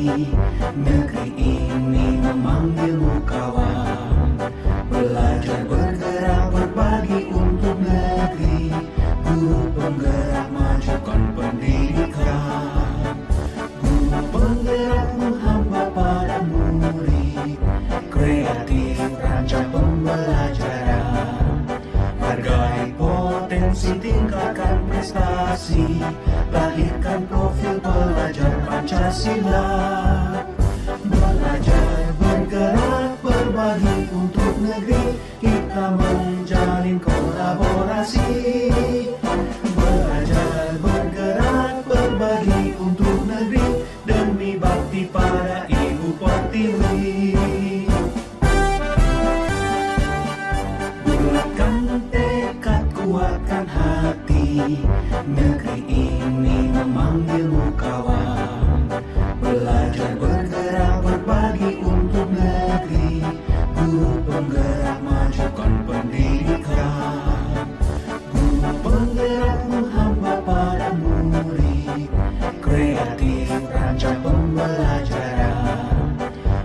Negeri ini memanggilmu kawan. Belajar bergerak berbagi untuk negeri. Guru penggerak majukan pendidikan. Guru penggerak menghamba pada murid. Kreatif rancang pembelajaran. Hargai potensi, tingkatkan prestasi. Lahirkan profil pelajar Pancasila. Belajar bergerak berbagi untuk negeri. Kita menjalin kolaborasi. Belajar bergerak berbagi untuk negeri. Demi bakti pada Ibu Pertiwi. Bulatkan tekad, kuatkan hati. Negeri ini memanggilmu kawan. Belajar bergerak berbagi untuk negeri. Guru penggerak majukan pendidikan. Guru penggerak menghamba pada murid. Kreatif rancang pembelajaran.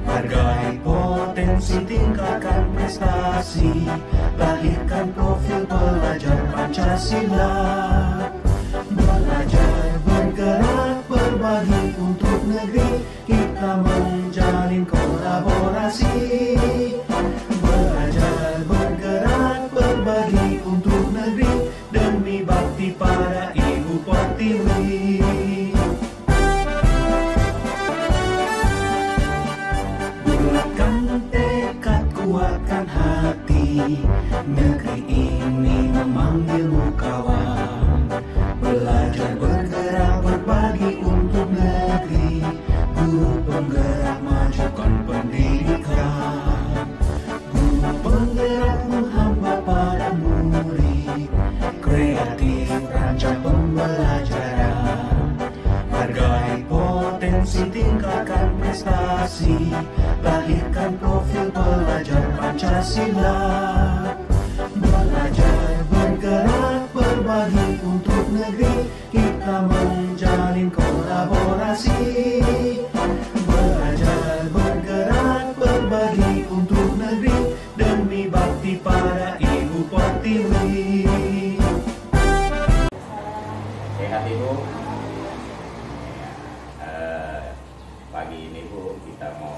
Hargai potensi, tingkatkan prestasi. Lahirkan profil pelajar Pancasila. Belajar bergerak berbagi untuk negeri. Kita menjalin kolaborasi. Belajar bergerak berbagi untuk negeri. Demi bakti pada Ibu Pertiwi. Bulatkan tekad, kuatkan hati. Negeri ini memanggilmu kawan. Belajar bergerak berbagi untuk negeri. Guru penggerak majukan pendidikan. Guru penggerak menghamba pada murid. Kreatif rancang pembelajaran. Hargai potensi, tingkatkan prestasi. Lahirkan profil pelajar Pancasila. Belajar bergerak berbagi untuk negeri. Kita menjalin kolaborasi. Belajar bergerak berbagi untuk negeri. Demi bakti pada Ibu Pertiwi. Sehat Ibu. Pagi ini Bu, kita mau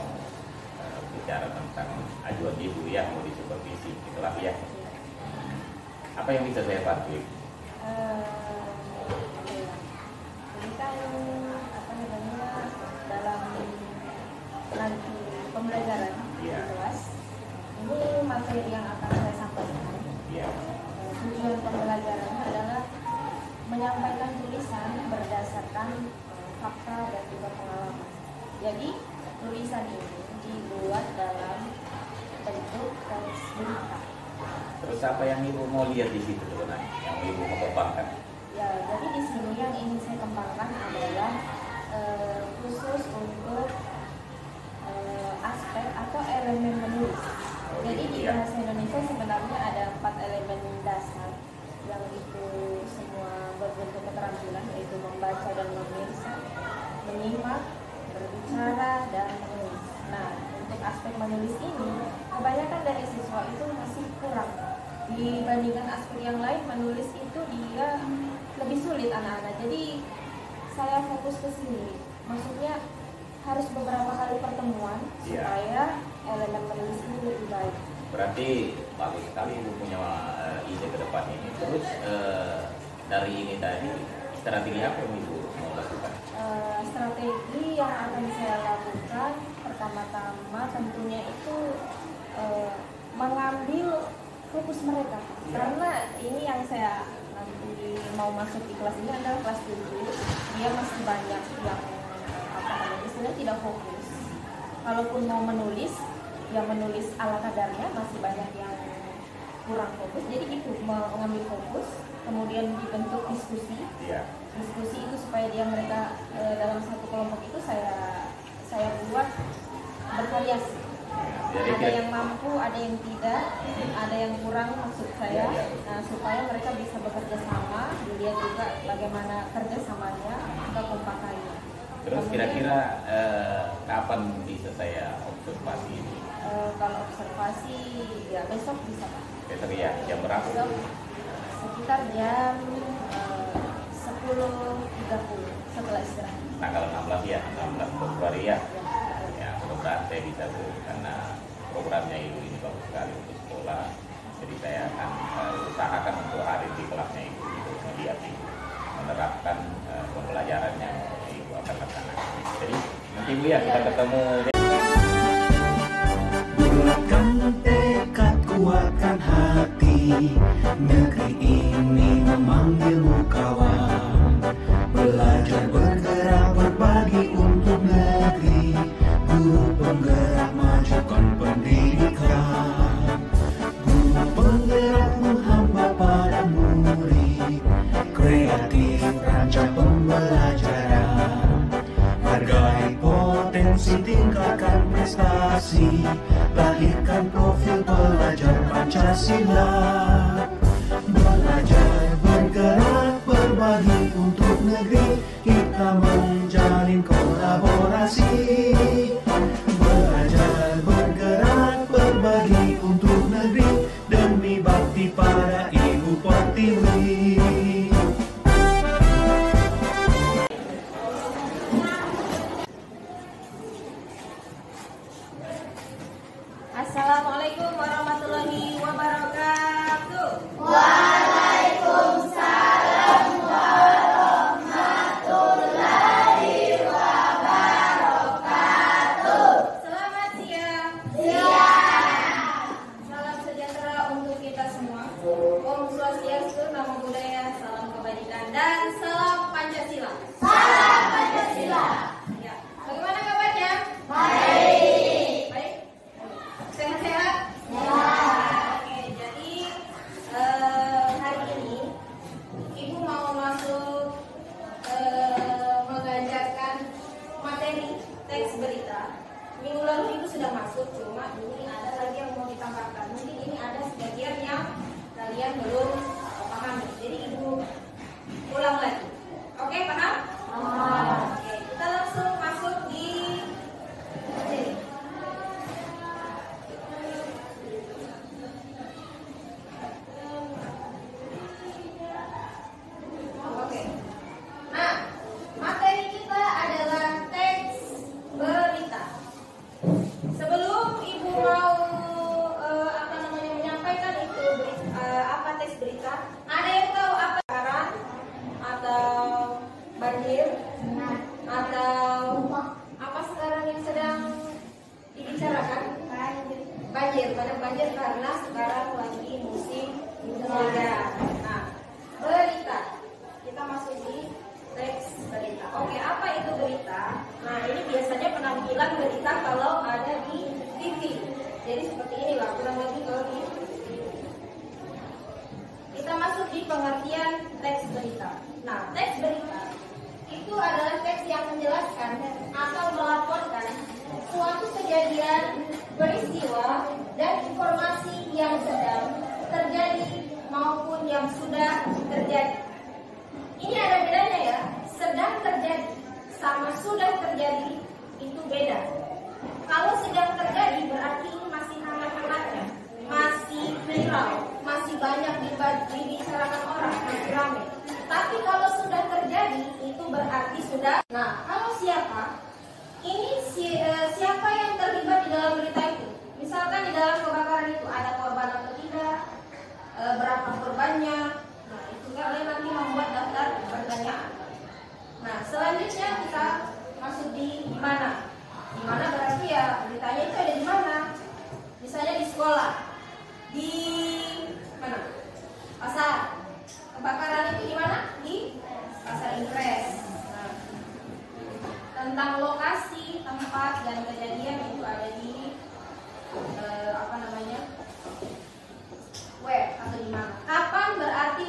bicara tentang ajuan Ibu ya, mau disupervisi, itulah ya. Apa yang bisa saya bantu? Ini kan dalam nanti pembelajaran di kelas, ini materi yang akan saya sampaikan. Tujuan pembelajaran adalah menyampaikan tulisan berdasarkan fakta dan juga pengalaman. Jadi tulisan ini dibuat dalam bentuk teks berita. Terus apa yang Ibu mau lihat di situ sebenarnya? Yang Ibu mau kembangkan? Ya, jadi di sini yang ingin saya kembangkan adalah khusus untuk aspek atau elemen menulis. Jadi di bahasa Indonesia sebenarnya ada 4 elemen dasar yang itu semua berbentuk keterampilan, yaitu membaca dan menulis, menyimak, berbicara, dan menulis. Nah, untuk aspek menulis ini, kebanyakan dari siswa itu masih kurang. Dibandingkan aspek yang lain, menulis itu dia lebih sulit anak-anak. Jadi, saya fokus ke sini. Maksudnya, harus beberapa kali pertemuan supaya elemen menulis ini lebih baik. Berarti bagus sekali Ibu punya ide ke depan ini. Terus dari ini tadi, strategi apa yang Ibu mau lakukan? Strategi yang akan saya lakukan pertama-tama tentunya itu mengambil fokus mereka, karena ini yang saya nanti mau masuk di kelas ini adalah kelas 7. Dia masih banyak yang istilahnya tidak fokus. Kalaupun mau menulis, yang menulis ala kadarnya, masih banyak yang kurang fokus. Jadi itu mengambil fokus, kemudian dibentuk diskusi. Diskusi itu supaya mereka dalam satu kelompok itu saya buat bervariasi. Ada yang mampu, ada yang tidak, ada yang kurang maksud saya. Nah, supaya mereka bisa bekerja sama, dilihat juga bagaimana kerjasamanya, kekompakannya. Terus kira-kira kapan bisa saya observasi ini? Kalau observasi ya besok bisa Pak. Besok ya, jam berapa? Besok sekitar jam 10.30 setelah istirahat. Tanggal 16 ya, 16 Februari ya. Ya, mudah-mudahan saya bisa tuh, karena programnya Ibu ini bagus sekali untuk sekolah. Jadi saya akan usahakan untuk hadir di kelasnya Ibu untuk melihat Ibu menerapkan pembelajaran yang Ibu akan laksanakan. Jadi nanti Bu ya kita ketemu. Bulatkan tekad, kuatkan hati, negeri ini memanggilmu kawan. Belajar, bergerak, berbagi untuk negeri, guru penggerak majukan pendidikan. Guru penggerakmu hamba pada murid, kreatif rancang pembelajaran. Hargai potensi, tingkatkan prestasi, lahirkan profil pelajar Pancasila. Belajar, bergerak, berbagi untuk negeri, kita menjalin kolaborasi. Belajar, bergerak, berbagi untuk negeri, demi bakti pada Ibu Pertiwi. Assalamualaikum warahmatullahi wabarakatuh. Waalaikumsalam warahmatullahi wabarakatuh. Selamat siang. Siang. Salam sejahtera untuk kita semua. Om Swastiastu, Namo Buddhaya, salam kebajikan dan salam Pancasila. Salam Pancasila. Ya. Bagaimana kabarnya? Baik. Baik. Sehat-sehat? Ya. Oke, jadi hari ini Ibu mau masuk mengajarkan materi teks berita. Minggu lalu Ibu sudah masuk, cuma ini ada lagi yang mau ditambahkan. Mungkin ini ada sebagian yang kalian belum pahami. Jadi Ibu ulang lagi. Oke, paham? Oke, kita langsung masuk di materi. Oke. Nah, materi kita adalah teks berita. Sebelum Ibu mau menyampaikan itu apa teks berita, ada yang tahu apa kebakaran atau banjir atau apa sekarang yang sedang dibicarakan? Banjir. Pada banjir karena sekarang lagi musim hujan. Nah, berita. Kita masuk di teks berita. Oke, apa itu berita? Nah, ini biasanya penampilan berita kalau ada di TV. Jadi seperti inilah kurang lebih kalau di kita masuk di pengertian teks berita. Nah, teks berita itu adalah teks yang menjelaskan atau melaporkan suatu kejadian, peristiwa, dan informasi yang sedang terjadi maupun yang sudah terjadi. Ini ada bedanya ya, sedang terjadi sama sudah terjadi itu beda. Kalau sedang terjadi berarti ini masih hangat-hangatnya, masih viral, masih banyak dibicarakan orang, masih ramai. Tapi kalau sudah terjadi itu berarti sudah. Nah, kalau siapa? Ini siapa yang terlibat di dalam berita itu? Misalkan di dalam kebakaran itu ada korban atau tidak, berapa korbannya. Nah, itu kalian nanti membuat daftar pertanyaan. Nah, selanjutnya kita masuk di mana? Di mana berarti ya beritanya itu ada di mana? Misalnya di sekolah, di mana? Pasar. Kebakaran itu di mana? Di Pasar Impres. Nah, tentang lokasi, tempat dan kejadian itu ada di web atau di mana? Kapan berarti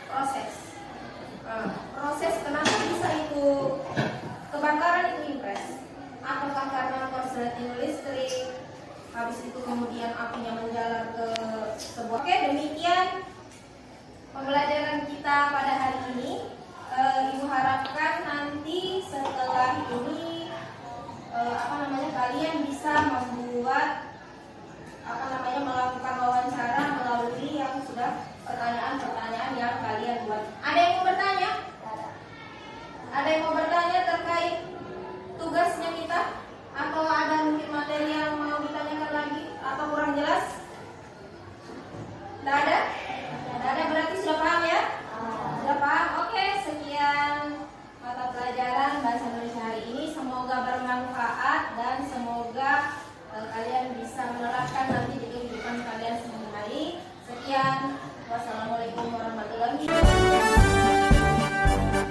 proses. Proses kenapa bisa itu kebakaran itu impres? Apakah karena korsleting listrik? Habis itu kemudian apinya menjalar ke sebuah. Oke, demikian pembelajaran kita pada hari ini. Ibu harapkan nanti setelah ini kalian bisa membuat melakukan wawancara melalui yang sudah pertanyaan-pertanyaan yang kalian buat. Ada yang mau bertanya? Ada yang mau bertanya terkait tugasnya kita? Atau ada mungkin materi yang mau ditanyakan lagi atau kurang jelas? Tidak ada? Tidak ada, berarti sudah paham ya? Sudah paham? Oke, sekian mata pelajaran Bahasa Indonesia hari ini. Semoga bermanfaat dan semoga kalian bisa menerapkan nanti di kehidupan kalian sehari-hari. Sekian, wassalamualaikum warahmatullahi wabarakatuh.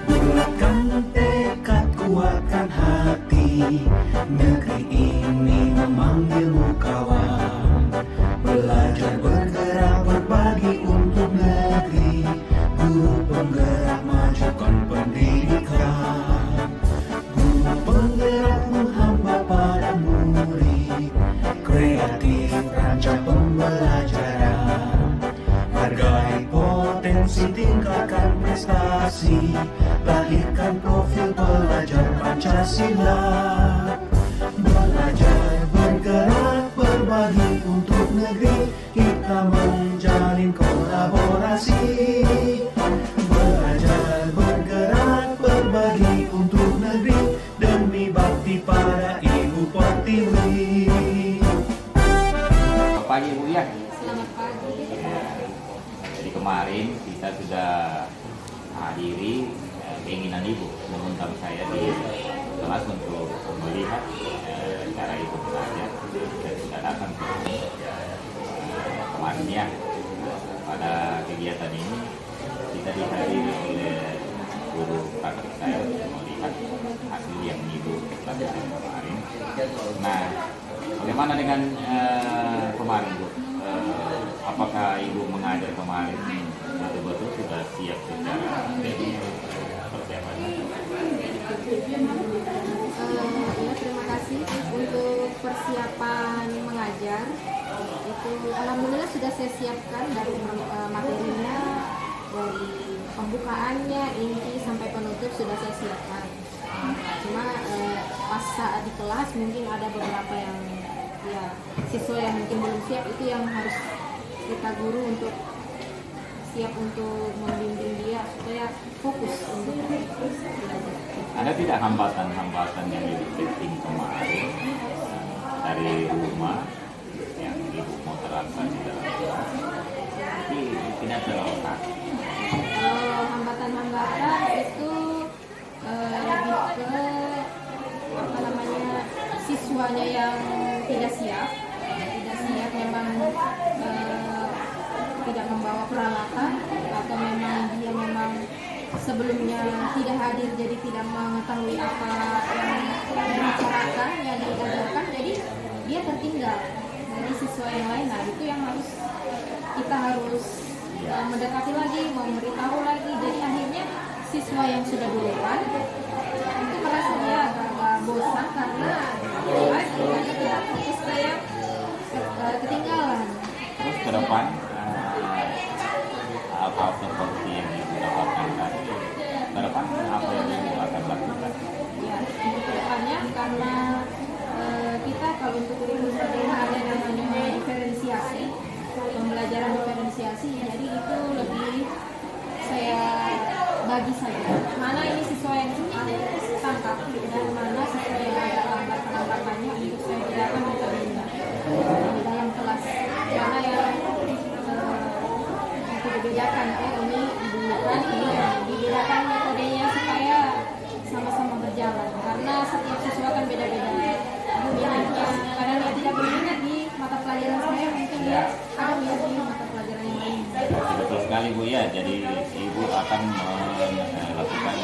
Bulatkan tekad, kuatkan hati, negeri ini memanggilmu kawan. Belajar bergerak berbagi untuk negeri, guru penggerak majukan pendidikan. Guru penggerak menghamba pada murid, kreatif rancang pembelajaran. Hargai potensi, tingkatkan prestasi, lahirkan profil pelajar Pancasila. Belajar bergerak berbagi untuk negeri, kita menjalin kolaborasi. Belajar bergerak berbagi untuk negeri, demi bakti pada Ibu Pertiwi. Selamat pagi Bu ya. Selamat pagi. Jadi kemarin kita sudah hadiri keinginan Ibu mengundang saya di kelas untuk melihat cara Ibu belajar. Saya sudah datang kemarin ya. Pada kegiatan ini kita dihadiri oleh guru praktik saya untuk melihat hasil yang Ibu pelajari kemarin. Nah, bagaimana dengan kemarin Bu? Apakah Ibu mengajar kemarin betul-betul sudah siap secara teknis persiapannya? Ya, terima kasih untuk persiapan mengajar. Itu alhamdulillah sudah saya siapkan dari materinya, dari pembukaannya, inti sampai penutup sudah saya siapkan. Cuma pas saat di kelas mungkin ada beberapa yang siswa yang mungkin belum siap, itu yang harus kita guru untuk siap untuk membimbing dia supaya fokus untuk belajar. Ada tidak hambatan-hambatan yang Ibu setting kemarin dari rumah yang Ibu mau terapkan di dalam kelas? Tapi tidak terlaksana. Kalau hambatan-hambatan itu lebih ke siswanya yang tidak siap memang tidak membawa peralatan, atau memang dia sebelumnya tidak hadir, jadi tidak mengetahui apa yang dibicarakan, yang diajarkan, jadi dia tertinggal dari siswa yang lain. Nah, itu yang kita harus mendekati lagi, memberitahu lagi. Jadi akhirnya siswa yang sudah duluan itu merasa dia agak bosan karena tidak fokus, kayak ketinggalan. Terus ke depan apa seperti yang Ibu dapatkan tadi, ke depan apa yang Ibu akan lakukan? Ya, untuk kedepannya karena kita kalau untuk kurikulum ada namanya diferensiasi, pembelajaran diferensiasi, jadi itu lebih saya bagi saja. Mana ini siswa yang tangkap dan mana siswa yang agak lambat penangkapannya, untuk saya tidak akan mencarinya di dalam kelas. Mana yang untuk dibedakan, ini dibedakan, ini dibedakan metodenya supaya sama-sama berjalan, karena setiap siswa kan beda-beda minatnya. Kadang dia tidak berminat di mata pelajaran saya, mungkin dia ada minat di mata pelajaran yang lain. Betul sekali Bu ya, jadi Ibu akan melakukan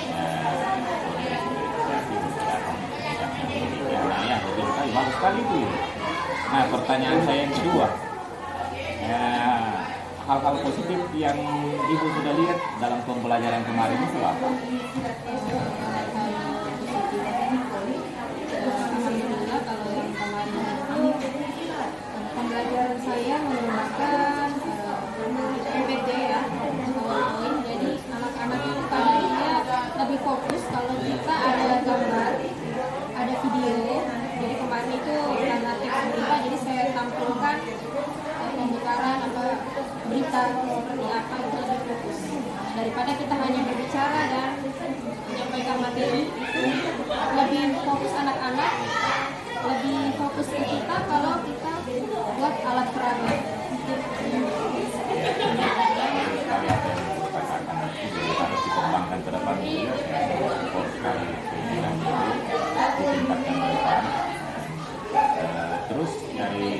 diferensiasi menggunakan nah ya, betul sekali, bagus sekali Bu. Nah, pertanyaan saya yang kedua, hal-hal positif yang Ibu sudah lihat dalam pembelajaran kemarin itu apa? Alhamdulillah kalau yang kemarin itu pembelajaran saya menggunakan MPG ya, PowerPoint. Jadi anak-anak itu tadinya lebih fokus kalau kita ada gambar, ada video. Jadi kemarin itu karena teks berita, jadi saya tampilkan pemutaran apa berita seperti apa, itu lebih fokus daripada kita hanya berbicara dan menyampaikan materi. Itu lebih fokus anak-anak, lebih fokus ke kita kalau kita buat alat peraga. Sekali apa yang Ibu katakan itu harus dikembangkan ke depan, support sekali pimpinan itu ditingkatkan ke depan. Terus dari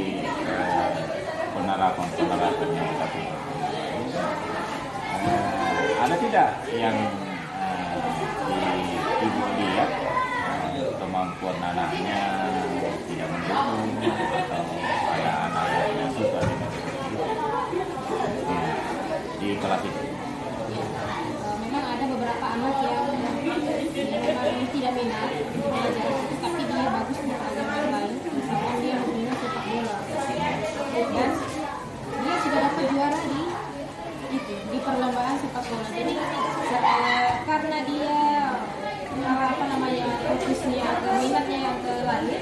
penerapan yang kita punya, ada tidak yang Ibu lihat kemampuan anaknya tidak mendukung atau ada anak yang suka dengan seperti itu di kelas itu? Memang ada beberapa anak yang memang tidak minat belajar, tapi dia bagus di pelajaran lain. Misalkan dia minat sepak bola dan dia sudah dapat juara di perlombaan sepak bola. Jadi karena dia fokusnya ke minatnya yang ke lain,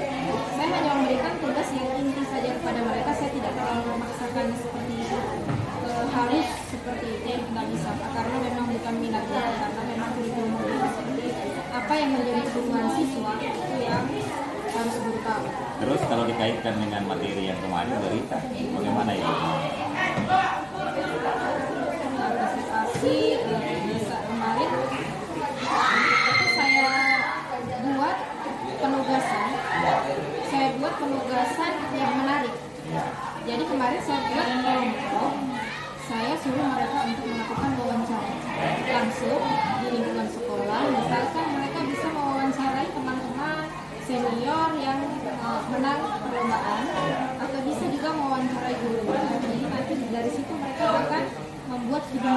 saya hanya memberikan tugas yang inti saja kepada mereka. Saya tidak terlalu memaksakan seperti itu, harus seperti itu, nggak bisa, karena memang bukan minatnya, karena memang kurikulum seperti apa yang menjadi kebutuhan siswa itu yang harus bertahu. Terus kalau dikaitkan dengan materi yang kemarin berita, bagaimana ya? Presentasi kemarin itu saya buat penugasan. Saya buat penugasan yang menarik. Jadi kemarin saya buat kelompok. Saya suruh mereka untuk melakukan wawancara langsung di lingkungan sekolah. Misalkan mereka bisa mewawancarai teman-teman senior yang menang perlombaan, atau bisa juga mewawancarai guru. Jadi nanti dari situ mereka akan membuat video.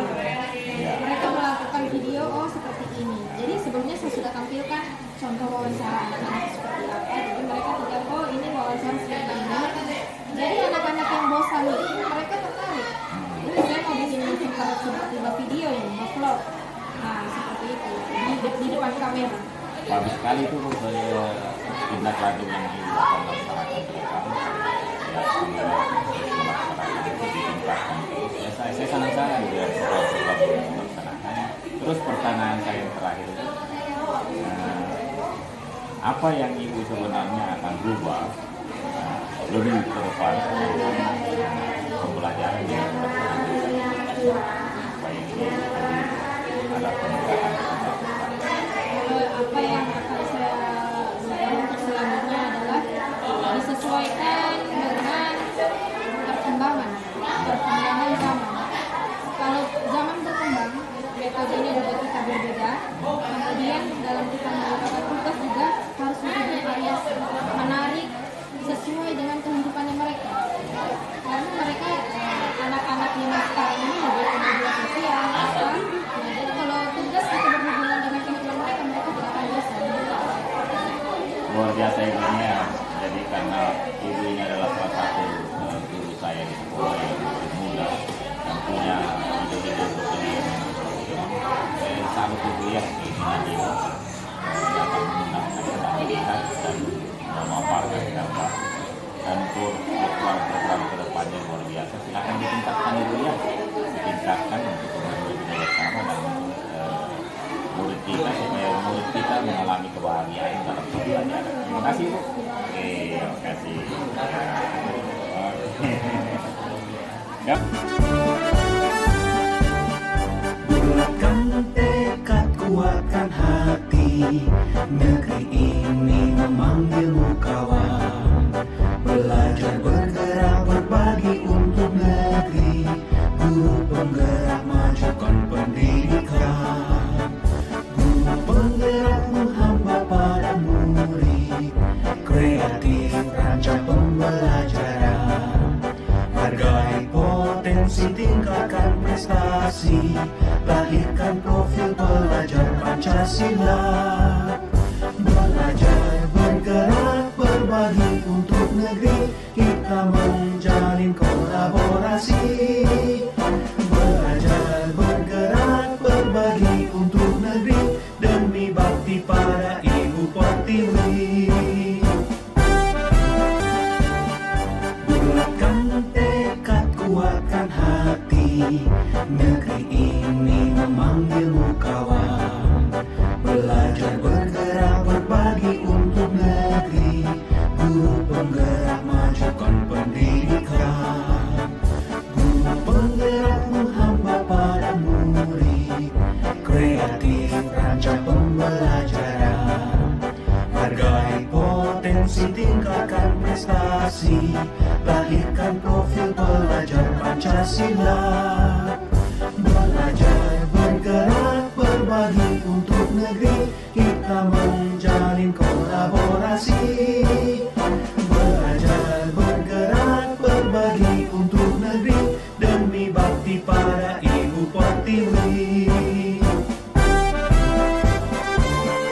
Mereka melakukan video, oh seperti ini. Jadi sebelumnya saya sudah tampilkan contoh wawancara anak-anak seperti apa. Jadi mereka tidak, oh ini wawancara seperti ini. Jadi anak-anak yang bosan itu mereka tertarik. Ini saya mau bikin seperti video ini, vlog. Nah seperti itu di depan kamera. Bagus sekali itu tindak lanjut yang dilakukan masyarakat ke depan. Saya senang sekali dengan program yang melaksanakan. Terus pertanyaan saya yang terakhir, apa yang Ibu sebenarnya akan berubah lebih ke depan pembelajaran yang supaya ini ada peningkatan. Apa yang akan saya lakukan selanjutnya adalah disesuaikan dengan perkembangan zaman. Kalau zaman berkembang, metodenya juga kita berbeda. Kemudian dalam kita melakukan tugas juga harus lebih bervariasi, menarik sesuai dengan kehidupannya mereka. Karena mereka anak-anak yang sekarang ini lebih ke media sosial. Jadi kalau tugas kita berhubungan dengan kehidupan mereka, mereka tidak akan bisa. Luar biasa ibunya. Jadi karena ibu ini adalah salah satu guru saya di sekolah yang muda yang punya ide-ide berpikir. Saya salut ibu ya, ini dapat menggunakan kreativitas dan memaparkan dampak. Dan untuk program ke depannya luar biasa. Silakan ditingkatkan ibu ya, ditingkatkan untuk murid bersama dan murid kita supaya murid kita mengalami kebahagiaan dalam pembelajaran. Terima kasih Bu. Oke, terima kasih. Ya. Bulatkan tekad, kuatkan hati. Negeri ini memanggilmu kawan. Belajar, bergerak, berbagi untuk negeri. Guru penggerak, majukan pendidikan. Guru penggerakmu hamba pada murid. Kreatif, rancang pembelajaran. Hargai potensi tingkat Pancasila. Belajar bergerak berbagi untuk negeri, kita menjalin kolaborasi. Belajar bergerak berbagi untuk negeri, demi bakti pada Ibu Pertiwi. Bulatkan tekad, kuatkan hati, negeri ini memanggilmu kawan. Belajar bergerak berbagi untuk negeri, guru penggerak majukan pendidikan. Guru penggerak menghamba pada murid, kreatif rancang pembelajaran. Hargai potensi, tingkatkan prestasi, lahirkan profil pelajar Pancasila. Belajar bergerak berbagi untuk negeri, kita